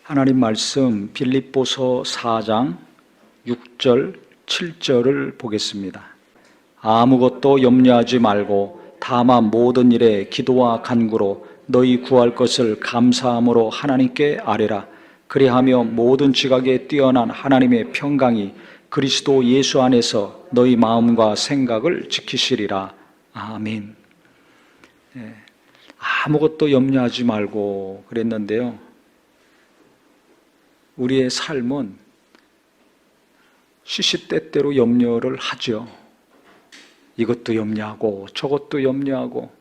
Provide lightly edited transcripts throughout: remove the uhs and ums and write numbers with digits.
하나님 말씀 빌립보서 4장 6절 7절을 보겠습니다. 아무것도 염려하지 말고 다만 모든 일에 기도와 간구로 너희 구할 것을 감사함으로 하나님께 아뢰라. 그리하며 모든 지각에 뛰어난 하나님의 평강이 그리스도 예수 안에서 너희 마음과 생각을 지키시리라. 아멘. 아무것도 염려하지 말고 그랬는데요, 우리의 삶은 시시때때로 염려를 하죠. 이것도 염려하고 저것도 염려하고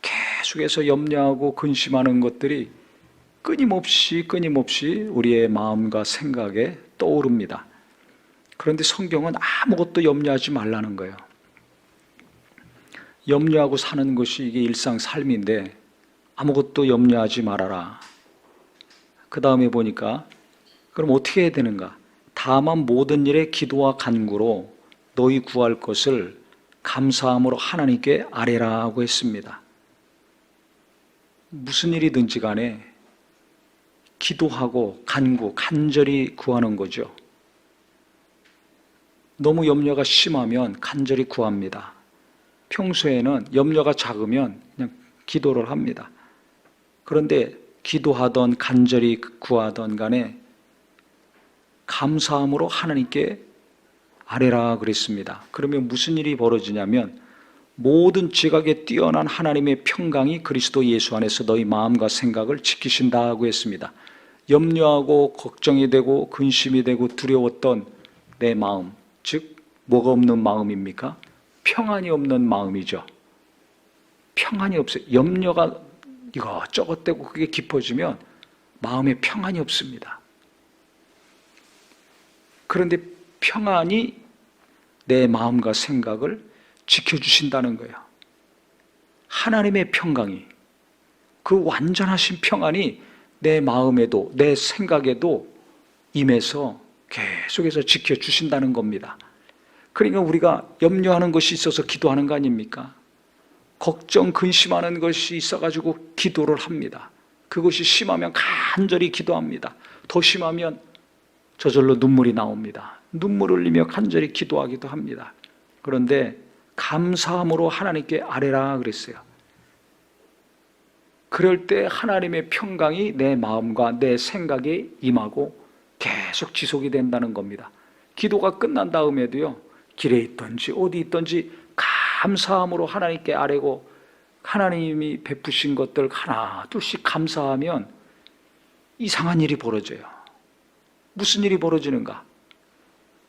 계속해서 염려하고 근심하는 것들이 끊임없이 우리의 마음과 생각에 떠오릅니다. 그런데 성경은 아무것도 염려하지 말라는 거예요. 염려하고 사는 것이 이게 일상 삶인데 아무것도 염려하지 말아라. 그 다음에 보니까 그럼 어떻게 해야 되는가? 다만 모든 일에 기도와 간구로 너희 구할 것을 감사함으로 하나님께 아뢰라고 했습니다. 무슨 일이든지 간에 기도하고 간절히 구하는 거죠. 너무 염려가 심하면 간절히 구합니다. 평소에는 염려가 작으면 그냥 기도를 합니다. 그런데 기도하던 간절히 구하던 간에 감사함으로 하나님께 아뢰라 그랬습니다. 그러면 무슨 일이 벌어지냐면 모든 지각에 뛰어난 하나님의 평강이 그리스도 예수 안에서 너희 마음과 생각을 지키신다고 했습니다. 염려하고 걱정이 되고 근심이 되고 두려웠던 내 마음, 즉 뭐가 없는 마음입니까? 평안이 없는 마음이죠. 평안이 없어요. 염려가 이것저것 되고 그게 깊어지면 마음에 평안이 없습니다. 그런데 평안이 내 마음과 생각을 지켜주신다는 거예요. 하나님의 평강이, 그 완전하신 평안이 내 마음에도 내 생각에도 임해서 계속해서 지켜주신다는 겁니다. 그러니까 우리가 염려하는 것이 있어서 기도하는 거 아닙니까? 걱정, 근심하는 것이 있어가지고 기도를 합니다. 그것이 심하면 간절히 기도합니다. 더 심하면 저절로 눈물이 나옵니다. 눈물을 흘리며 간절히 기도하기도 합니다. 그런데 감사함으로 하나님께 아뢰라 그랬어요. 그럴 때 하나님의 평강이 내 마음과 내 생각에 임하고 계속 지속이 된다는 겁니다. 기도가 끝난 다음에도요, 길에 있든지 어디 있든지 감사함으로 하나님께 아뢰고 하나님이 베푸신 것들 하나 둘씩 감사하면 이상한 일이 벌어져요. 무슨 일이 벌어지는가?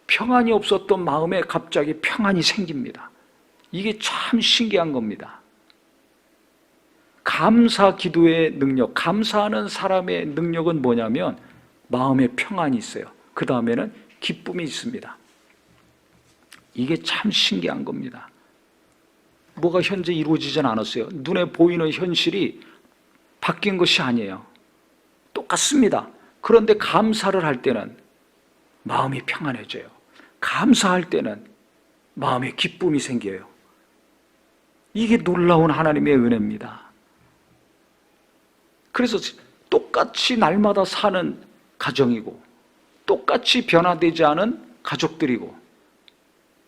평안이 없었던 마음에 갑자기 평안이 생깁니다. 이게 참 신기한 겁니다. 감사 기도의 능력, 감사하는 사람의 능력은 뭐냐면 마음에 평안이 있어요. 그 다음에는 기쁨이 있습니다. 이게 참 신기한 겁니다. 뭐가 현재 이루어지진 않았어요. 눈에 보이는 현실이 바뀐 것이 아니에요. 똑같습니다. 그런데 감사를 할 때는 마음이 평안해져요. 감사할 때는 마음에 기쁨이 생겨요. 이게 놀라운 하나님의 은혜입니다. 그래서 똑같이 날마다 사는 가정이고 똑같이 변화되지 않은 가족들이고,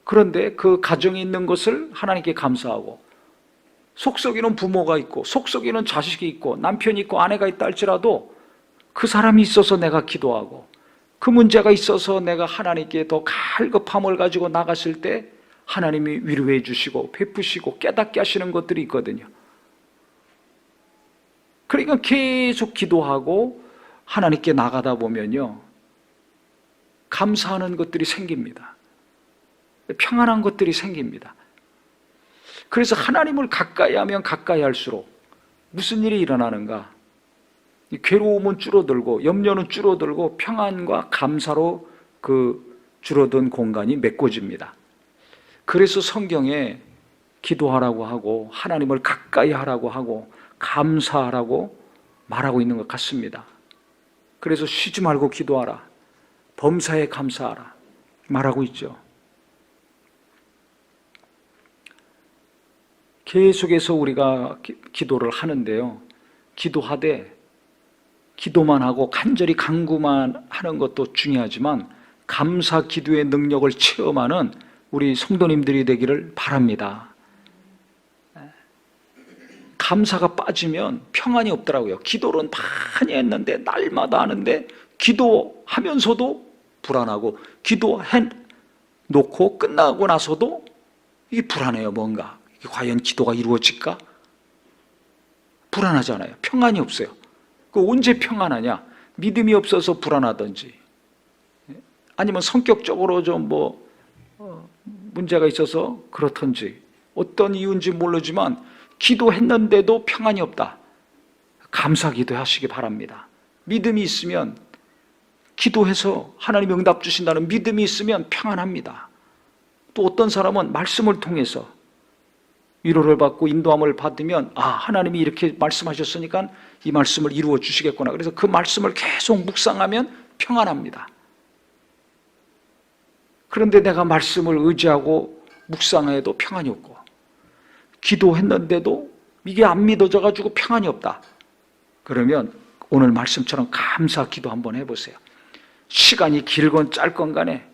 그런데 그 가정에 있는 것을 하나님께 감사하고, 속썩이는 부모가 있고 속썩이는 자식이 있고 남편이 있고 아내가 있다 할지라도 그 사람이 있어서 내가 기도하고 그 문제가 있어서 내가 하나님께 더 갈급함을 가지고 나갔을 때 하나님이 위로해 주시고 베푸시고 깨닫게 하시는 것들이 있거든요. 그러니까 계속 기도하고 하나님께 나가다 보면요, 감사하는 것들이 생깁니다. 평안한 것들이 생깁니다. 그래서 하나님을 가까이 하면 가까이 할수록 무슨 일이 일어나는가? 괴로움은 줄어들고 염려는 줄어들고 평안과 감사로 그 줄어든 공간이 메꿔집니다. 그래서 성경에 기도하라고 하고 하나님을 가까이 하라고 하고 감사하라고 말하고 있는 것 같습니다. 그래서 쉬지 말고 기도하라, 범사에 감사하라 말하고 있죠. 계속해서 우리가 기도를 하는데요, 기도하되 기도만 하고 간절히 간구만 하는 것도 중요하지만 감사 기도의 능력을 체험하는 우리 성도님들이 되기를 바랍니다. 감사가 빠지면 평안이 없더라고요. 기도를 많이 했는데, 날마다 하는데 기도하면서도 불안하고, 기도해 놓고 끝나고 나서도 이게 불안해요. 뭔가 이게 과연 기도가 이루어질까? 불안하잖아요. 평안이 없어요. 그 언제 평안하냐? 믿음이 없어서 불안하든지, 아니면 성격적으로 좀 문제가 있어서 그렇든지, 어떤 이유인지 모르지만 기도했는데도 평안이 없다. 감사 기도하시기 바랍니다. 믿음이 있으면, 기도해서 하나님이 응답 주신다는 믿음이 있으면 평안합니다. 또 어떤 사람은 말씀을 통해서 위로를 받고 인도함을 받으면, 하나님이 이렇게 말씀하셨으니까 이 말씀을 이루어 주시겠구나. 그래서 그 말씀을 계속 묵상하면 평안합니다. 그런데 내가 말씀을 의지하고 묵상해도 평안이 없고, 기도했는데도 이게 안 믿어져가지고 평안이 없다. 그러면 오늘 말씀처럼 감사 기도 한번 해보세요. 시간이 길건 짧건 간에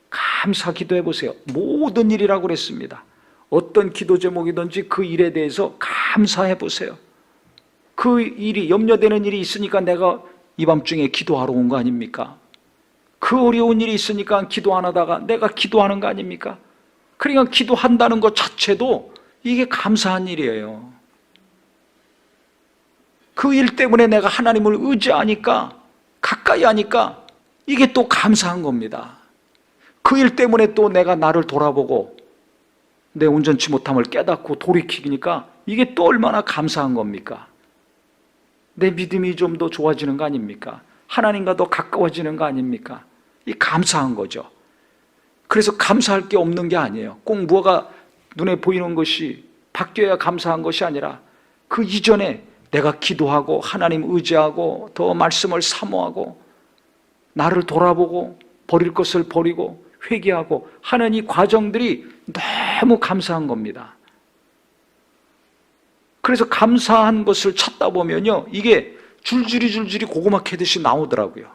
감사 기도 해보세요. 모든 일이라고 그랬습니다. 어떤 기도 제목이든지 그 일에 대해서 감사해 보세요. 그 일이, 염려되는 일이 있으니까 내가 이 밤중에 기도하러 온 거 아닙니까? 그 어려운 일이 있으니까 기도 안 하다가 내가 기도하는 거 아닙니까? 그러니까 기도한다는 것 자체도 이게 감사한 일이에요. 그 일 때문에 내가 하나님을 의지하니까, 가까이 하니까 이게 또 감사한 겁니다. 그 일 때문에 또 내가 나를 돌아보고 내 온전치 못함을 깨닫고 돌이키니까 이게 또 얼마나 감사한 겁니까? 내 믿음이 좀 더 좋아지는 거 아닙니까? 하나님과 더 가까워지는 거 아닙니까? 이 감사한 거죠. 그래서 감사할 게 없는 게 아니에요. 꼭 뭐가 눈에 보이는 것이 바뀌어야 감사한 것이 아니라, 그 이전에 내가 기도하고 하나님 의지하고 더 말씀을 사모하고 나를 돌아보고 버릴 것을 버리고 회개하고 하는 이 과정들이 너무 감사한 겁니다. 그래서 감사한 것을 찾다 보면요, 이게 줄줄이 고구마 캐듯이 나오더라고요.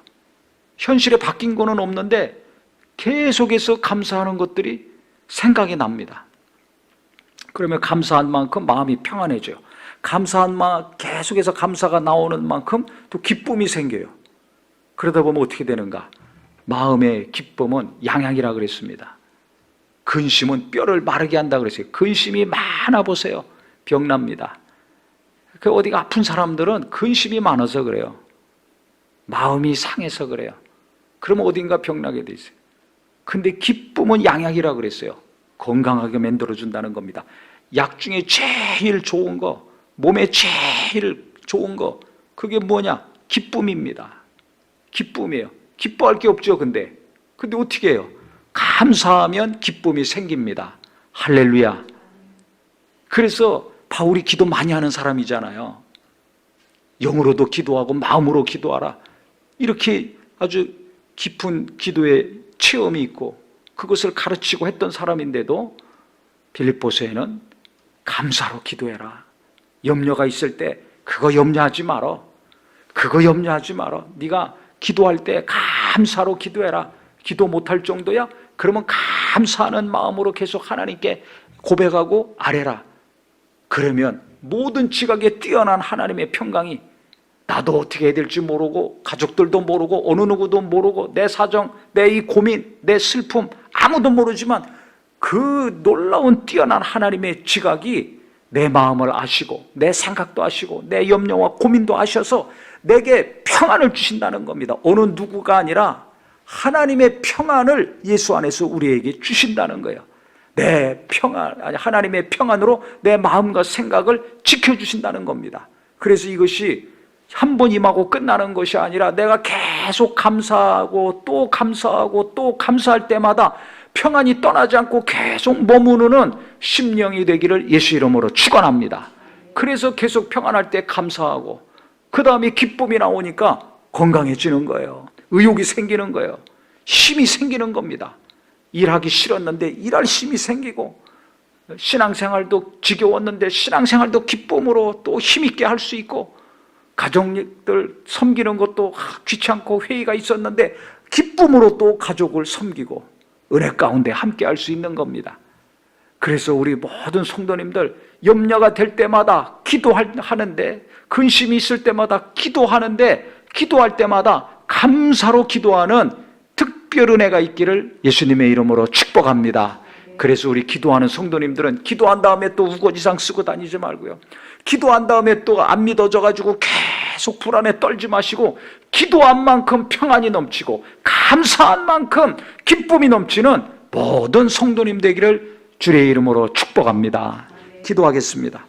현실에 바뀐 거는 없는데 계속해서 감사하는 것들이 생각이 납니다. 그러면 감사한 만큼 마음이 평안해져요. 감사한 계속해서 감사가 나오는 만큼 또 기쁨이 생겨요. 그러다 보면 어떻게 되는가? 마음의 기쁨은 양약이라 그랬습니다. 근심은 뼈를 마르게 한다 그랬어요. 근심이 많아 보세요. 병납니다. 그 어디가 아픈 사람들은 근심이 많아서 그래요. 마음이 상해서 그래요. 그러면 어딘가 병나게 돼 있어요. 근데 기쁨은 양약이라 그랬어요. 건강하게 만들어준다는 겁니다. 약 중에 제일 좋은 거, 몸에 제일 좋은 거, 그게 뭐냐? 기쁨입니다. 기쁨이에요. 기뻐할 게 없죠. 근데 어떻게 해요? 감사하면 기쁨이 생깁니다. 할렐루야. 그래서 바울이 기도 많이 하는 사람이잖아요. 영으로도 기도하고 마음으로 기도하라, 이렇게 아주 깊은 기도의 체험이 있고 그것을 가르치고 했던 사람인데도 빌립보서에는 감사로 기도해라. 염려가 있을 때 그거 염려하지 말어. 그거 염려하지 말어. 네가 기도할 때 감사로 기도해라. 기도 못할 정도야? 그러면 감사하는 마음으로 계속 하나님께 고백하고 아뢰라. 그러면 모든 지각에 뛰어난 하나님의 평강이, 나도 어떻게 해야 될지 모르고 가족들도 모르고 어느 누구도 모르고 내 사정, 내 이 고민, 내 슬픔 아무도 모르지만 그 놀라운 뛰어난 하나님의 지각이 내 마음을 아시고 내 생각도 아시고 내 염려와 고민도 아셔서 내게 평안을 주신다는 겁니다. 어느 누구가 아니라 하나님의 평안을 예수 안에서 우리에게 주신다는 거예요. 내 평안, 하나님의 평안으로 내 마음과 생각을 지켜주신다는 겁니다. 그래서 이것이 한 번 임하고 끝나는 것이 아니라 내가 계속 감사하고 또 감사하고 또 감사할 때마다 평안이 떠나지 않고 계속 머무르는 심령이 되기를 예수 이름으로 축원합니다. 그래서 계속 평안할 때 감사하고 그 다음에 기쁨이 나오니까 건강해지는 거예요. 의욕이 생기는 거예요. 힘이 생기는 겁니다. 일하기 싫었는데 일할 힘이 생기고, 신앙생활도 지겨웠는데 신앙생활도 기쁨으로 또 힘있게 할 수 있고, 가족들 섬기는 것도 귀찮고 회의가 있었는데 기쁨으로 또 가족을 섬기고 은혜 가운데 함께 할 수 있는 겁니다. 그래서 우리 모든 성도님들 염려가 될 때마다 기도하는데, 근심이 있을 때마다 기도하는데, 기도할 때마다 감사로 기도하는 특별 은혜가 있기를 예수님의 이름으로 축복합니다. 그래서 우리 기도하는 성도님들은 기도한 다음에 또 우거지상 쓰고 다니지 말고요, 기도한 다음에 또 안 믿어져 가지고 계속 불안에 떨지 마시고, 기도한 만큼 평안이 넘치고 감사한 만큼 기쁨이 넘치는 모든 성도님 되기를 주의 이름으로 축복합니다. 기도하겠습니다.